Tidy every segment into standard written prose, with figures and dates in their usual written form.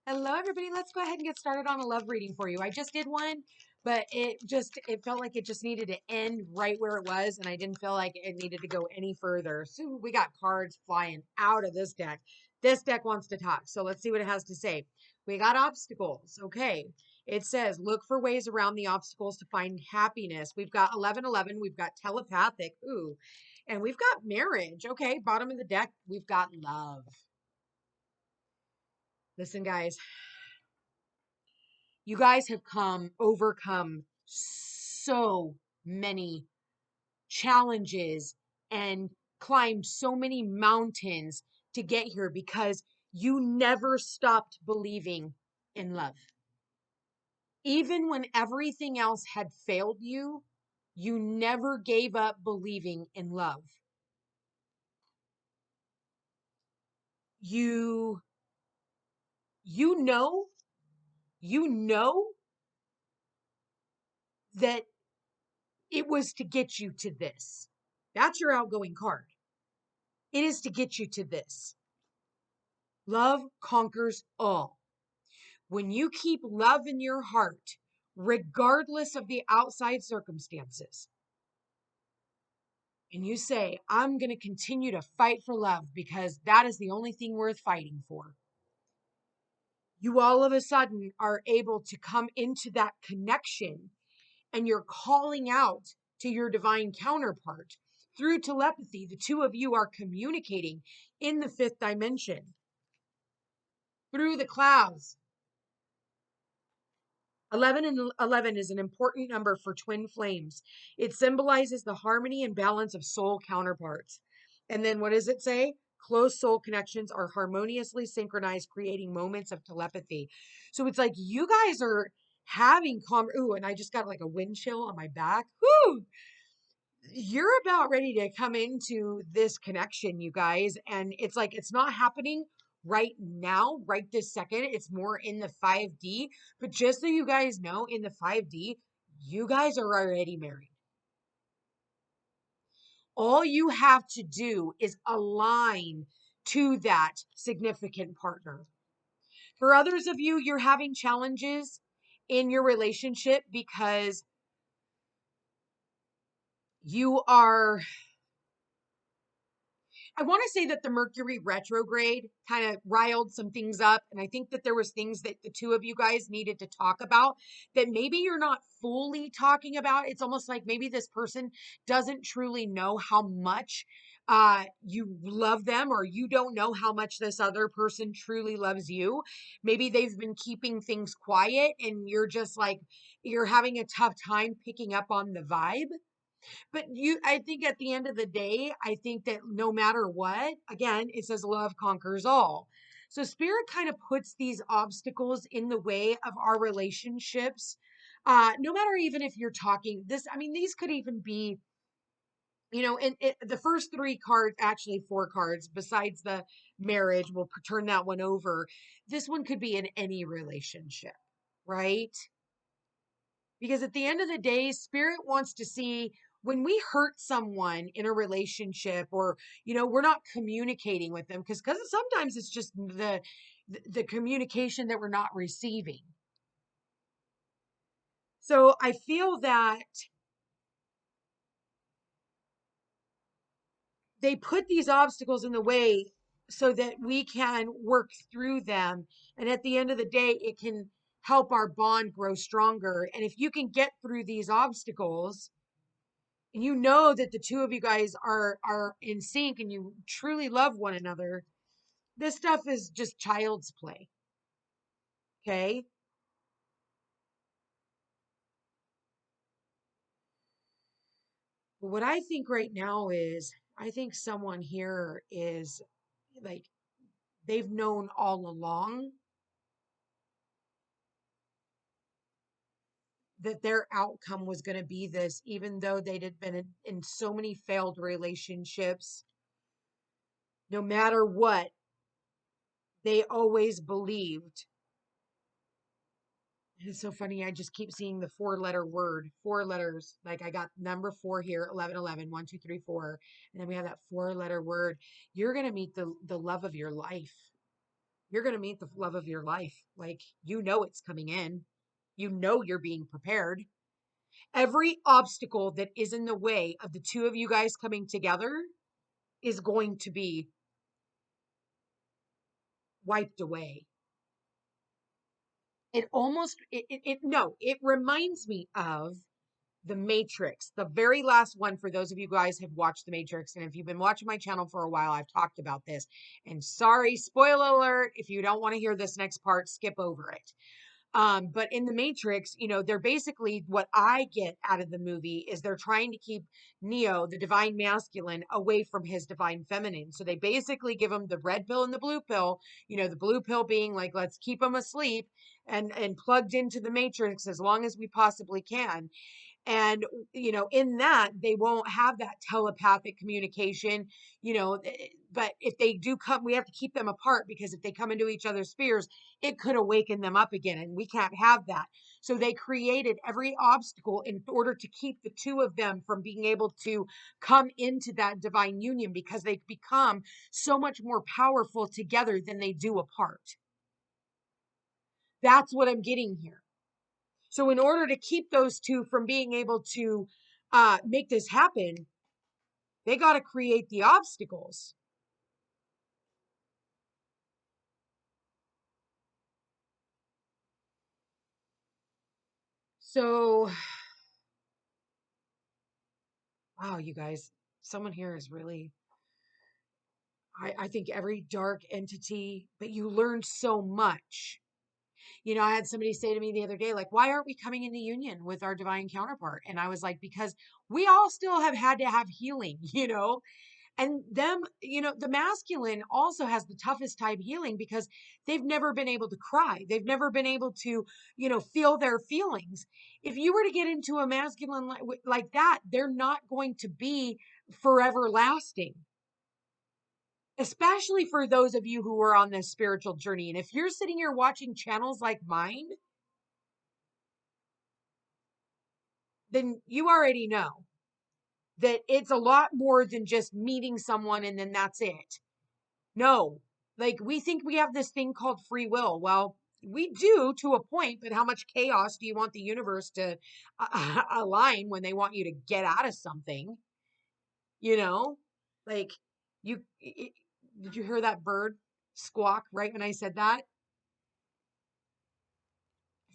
Hello, everybody. Let's go ahead and get started on a love reading for you. I just did one, but it felt like it just needed to end right where it was, and I didn't feel like it needed to go any further. So we got cards flying out of this deck. This deck wants to talk, so let's see what it has to say. We got obstacles. Okay. It says, look for ways around the obstacles to find happiness. We've got 1111. We've got telepathic. Ooh. And we've got marriage. Okay. Bottom of the deck, we've got love. Listen, guys. You guys have overcome so many challenges and climbed so many mountains to get here because you never stopped believing in love. Even when everything else had failed you, you never gave up believing in love. You, you know, you know that it was to get you to this. That's your outgoing card. It is to get you to this. Love conquers all. When you keep love in your heart, regardless of the outside circumstances, and you say, I'm going to continue to fight for love because that is the only thing worth fighting for, you all of a sudden are able to come into that connection, and you're calling out to your divine counterpart through telepathy. The two of you are communicating in the fifth dimension through the clouds. 11 and 11 is an important number for twin flames. It symbolizes the harmony and balance of soul counterparts. And then what does it say? Close soul connections are harmoniously synchronized, creating moments of telepathy. So it's like you guys are having ooh, and I just got like a wind chill on my back. Whoo! You're about ready to come into this connection, you guys. And it's like, it's not happening right now, right this second. It's more in the 5D. But just so you guys know, in the 5D, you guys are already married. All you have to do is align to that significant partner. For others of you, you're having challenges in your relationship because you are, I want to say that the Mercury retrograde kind of riled some things up. And I think that there was things that the two of you guys needed to talk about that maybe you're not fully talking about. It's almost like maybe this person doesn't truly know how much you love them, or you don't know how much this other person truly loves you. Maybe they've been keeping things quiet and you're just like, you're having a tough time picking up on the vibe. But I think at the end of the day, I think that no matter what, again, it says love conquers all. So spirit kind of puts these obstacles in the way of our relationships. No matter even if you're talking this, I mean, these could even be, and the first three cards, actually four cards, besides the marriage, we'll turn that one over. This one could be in any relationship, right? Because at the end of the day, spirit wants to see when we hurt someone in a relationship, or, we're not communicating with them because sometimes it's just the communication that we're not receiving. So I feel that they put these obstacles in the way so that we can work through them. And at the end of the day, it can help our bond grow stronger. And if you can get through these obstacles, and you know that the two of you guys are in sync and you truly love one another, this stuff is just child's play. Okay? But what I think right now is, I think someone here is like, they've known all along that their outcome was going to be this, even though they'd been in so many failed relationships. No matter what, they always believed. It's so funny. I just keep seeing the four-letter word, four letters. Like I got number 4 here, 11, 11, 1, 2, 3, 4. And then we have that four-letter word. You're going to meet the love of your life. You're going to meet the love of your life. Like, you know, it's coming in. You know, you're being prepared. Every obstacle that is in the way of the two of you guys coming together is going to be wiped away. It reminds me of The Matrix, the very last one. For those of you guys who have watched The Matrix, and if you've been watching my channel for a while, I've talked about this. And sorry, spoiler alert, if you don't want to hear this next part, skip over it. But in The Matrix, they're basically, what I get out of the movie is they're trying to keep Neo, the divine masculine, away from his divine feminine. So they basically give him the red pill and the blue pill, the blue pill being like, let's keep him asleep and plugged into the Matrix as long as we possibly can. And in that, they won't have that telepathic communication, but if they do come, we have to keep them apart, because if they come into each other's spheres, it could awaken them up again, and we can't have that. So they created every obstacle in order to keep the two of them from being able to come into that divine union, because they become so much more powerful together than they do apart. That's what I'm getting here. So in order to keep those two from being able to make this happen, they got to create the obstacles. So, wow, you guys, someone here is really, I think every dark entity, but you learn so much. I had somebody say to me the other day, like, why aren't we coming into union with our divine counterpart? And I was like, because we all still have had to have healing, And them, the masculine also has the toughest time healing, because they've never been able to cry. They've never been able to, feel their feelings. If you were to get into a masculine like that, they're not going to be forever lasting. Especially for those of you who are on this spiritual journey. And if you're sitting here watching channels like mine, then you already know that it's a lot more than just meeting someone and then that's it. No, like, we think we have this thing called free will. Well, we do to a point, but how much chaos do you want the universe to align when they want you to get out of something? Like, did you hear that bird squawk right when I said that?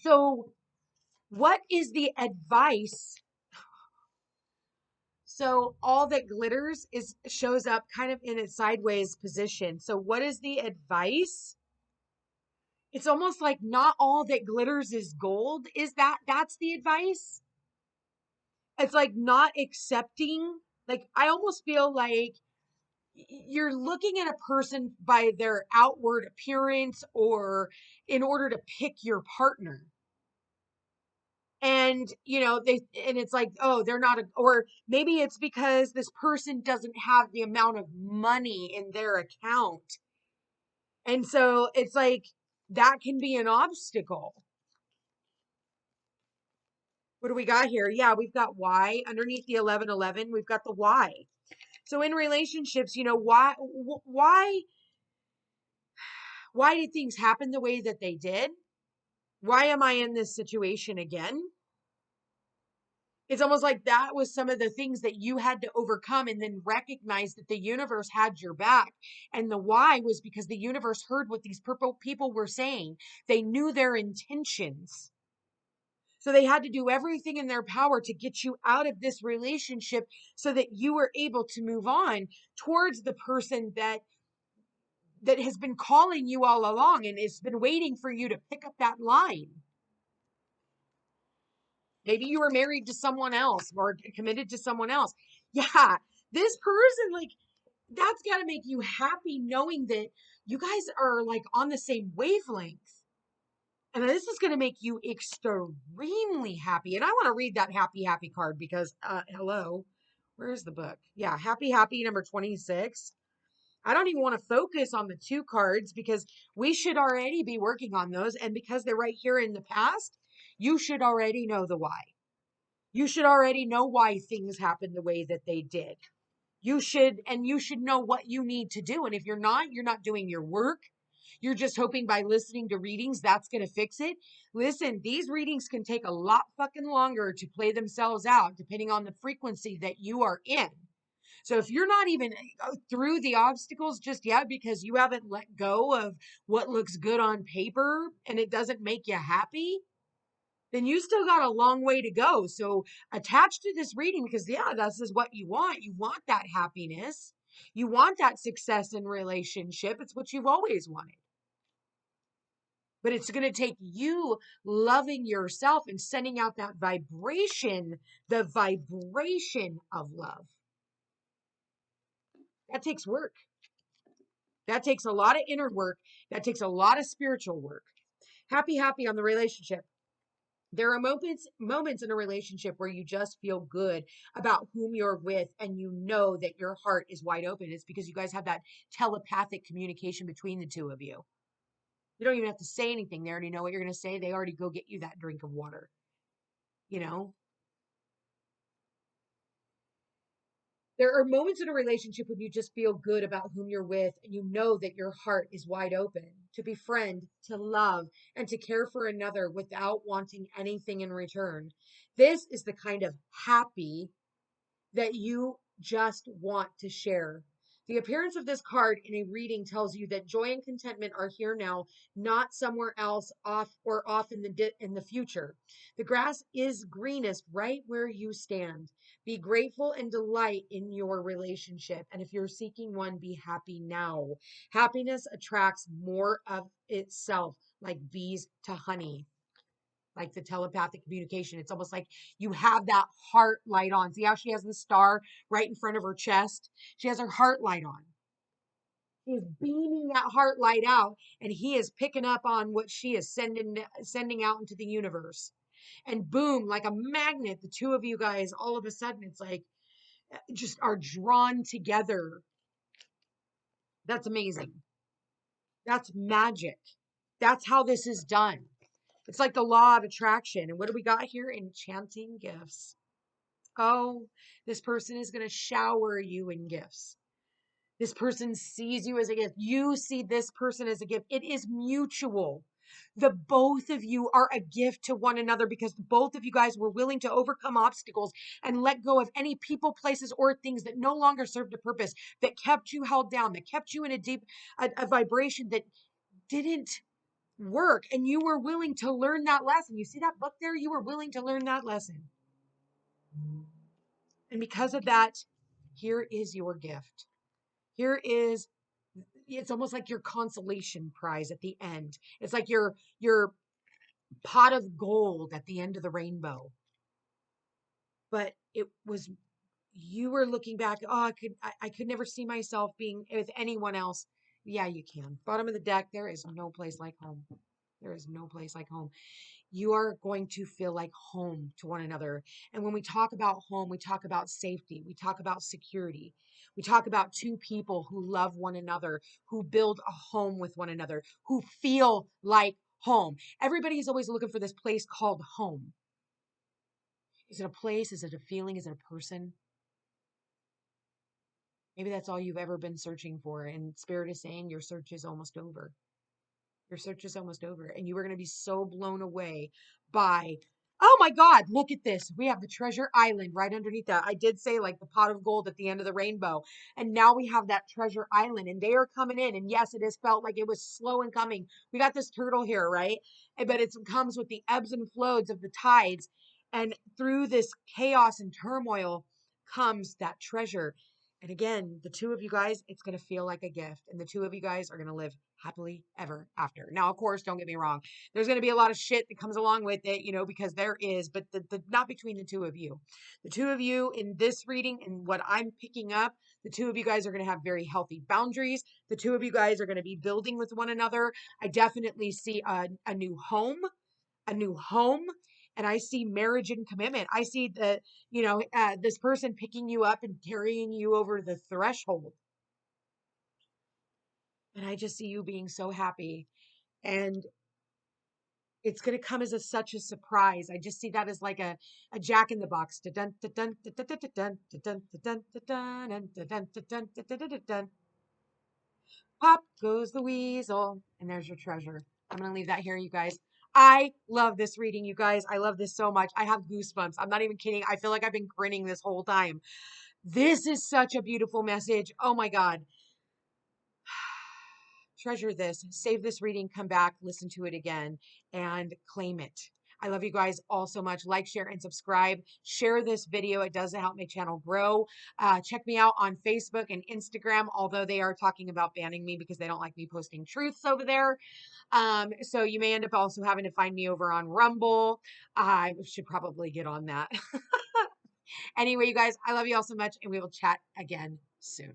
So, what is the advice? So all that glitters shows up kind of in a sideways position. So what is the advice? It's almost like not all that glitters is gold. That's the advice? It's like not accepting. Like, I almost feel like you're looking at a person by their outward appearance, or in order to pick your partner. And it's like, oh, they're not or maybe it's because this person doesn't have the amount of money in their account, and so it's like that can be an obstacle. What do we got here? Yeah, we've got Y underneath the 1111. We've got the Y. So in relationships, why did things happen the way that they did? Why am I in this situation again? It's almost like that was some of the things that you had to overcome, and then recognize that the universe had your back. And the why was because the universe heard what these purple people were saying. They knew their intentions. So they had to do everything in their power to get you out of this relationship, so that you were able to move on towards the person that has been calling you all along and has been waiting for you to pick up that line. Maybe you were married to someone else or committed to someone else. Yeah, this person, like, that's got to make you happy, knowing that you guys are like on the same wavelength. And this is going to make you extremely happy. And I want to read that happy, happy card, because, hello, where's the book? Yeah, happy, happy number 26. I don't even want to focus on the two cards, because we should already be working on those. And because they're right here in the past, you should already know the why. You should already know why things happened the way that they did. You should know what you need to do. And if you're not doing your work, You're just hoping by listening to readings that's going to fix it. Listen, these readings can take a lot fucking longer to play themselves out depending on the frequency that you are in. So if you're not even through the obstacles just yet because you haven't let go of what looks good on paper and it doesn't make you happy, then you still got a long way to go. So attach to this reading because, yeah, this is what you want. You want that happiness. You want that success in relationship. It's what you've always wanted. But it's going to take you loving yourself and sending out that vibration, the vibration of love. That takes work. That takes a lot of inner work. That takes a lot of spiritual work. Happy on the relationship. There are moments in a relationship where you just feel good about whom you're with and you know that your heart is wide open. It's because you guys have that telepathic communication between the two of you. You don't even have to say anything. They already know what you're going to say. They already go get you that drink of water. You know? There are moments in a relationship when you just feel good about whom you're with and you know that your heart is wide open to befriend, to love, and to care for another without wanting anything in return. This is the kind of happy that you just want to share. The appearance of this card in a reading tells you that joy and contentment are here now, not somewhere else off in the future. The grass is greenest right where you stand. Be grateful and delight in your relationship. And if you're seeking one, be happy now. Happiness attracts more of itself, like bees to honey. Like the telepathic communication. It's almost like you have that heart light on. See how she has the star right in front of her chest? She has her heart light on. She is beaming that heart light out, and he is picking up on what she is sending out into the universe. And boom, like a magnet, the two of you guys, all of a sudden, it's like just are drawn together. That's amazing. That's magic. That's how this is done. It's like the law of attraction. And what do we got here? Enchanting gifts. Oh, this person is going to shower you in gifts. This person sees you as a gift. You see this person as a gift. It is mutual. The both of you are a gift to one another because both of you guys were willing to overcome obstacles and let go of any people, places, or things that no longer served a purpose, that kept you held down, that kept you in a vibration that didn't work. And you were willing to learn that lesson. You see that book there? You were willing to learn that lesson. And because of that, here is your gift. Here is, it's almost like your consolation prize at the end. It's like your pot of gold at the end of the rainbow. But it was, you were looking back, oh, I could never see myself being with anyone else. Yeah, you can. Bottom of the deck, there is no place like home. There is no place like home. You are going to feel like home to one another. And when we talk about home, we talk about safety. We talk about security. We talk about two people who love one another, who build a home with one another, who feel like home. Everybody's always looking for this place called home. Is it a place? Is it a feeling? Is it a person? Maybe that's all you've ever been searching for. And Spirit is saying your search is almost over. Your search is almost over. And you are going to be so blown away by, oh my God, look at this. We have the treasure island right underneath that. I did say like the pot of gold at the end of the rainbow. And now we have that treasure island and they are coming in. And yes, it has felt like it was slow in coming. We got this turtle here, right? But it comes with the ebbs and flows of the tides. And through this chaos and turmoil comes that treasure. And again, the two of you guys, it's going to feel like a gift. And the two of you guys are going to live happily ever after. Now, of course, don't get me wrong. There's going to be a lot of shit that comes along with it, because there is, but the not between the two of you. The two of you in this reading and what I'm picking up, the two of you guys are going to have very healthy boundaries. The two of you guys are going to be building with one another. I definitely see a new home, and I see marriage and commitment. I see this person picking you up and carrying you over the threshold. And I just see you being so happy. And it's going to come as such a surprise. I just see that as like a jack in the box. Popcorn. goes the weasel. And there's your treasure. I'm going to leave that here, you guys. I love this reading, you guys. I love this so much. I have goosebumps. I'm not even kidding. I feel like I've been grinning this whole time. This is such a beautiful message. Oh my God. Treasure this. Save this reading. Come back, listen to it again, and claim it. I love you guys all so much. Like, share, and subscribe. Share this video. It does help my channel grow. Check me out on Facebook and Instagram, although they are talking about banning me because they don't like me posting truths over there. So you may end up also having to find me over on Rumble. I should probably get on that. Anyway, you guys, I love you all so much, and we will chat again soon.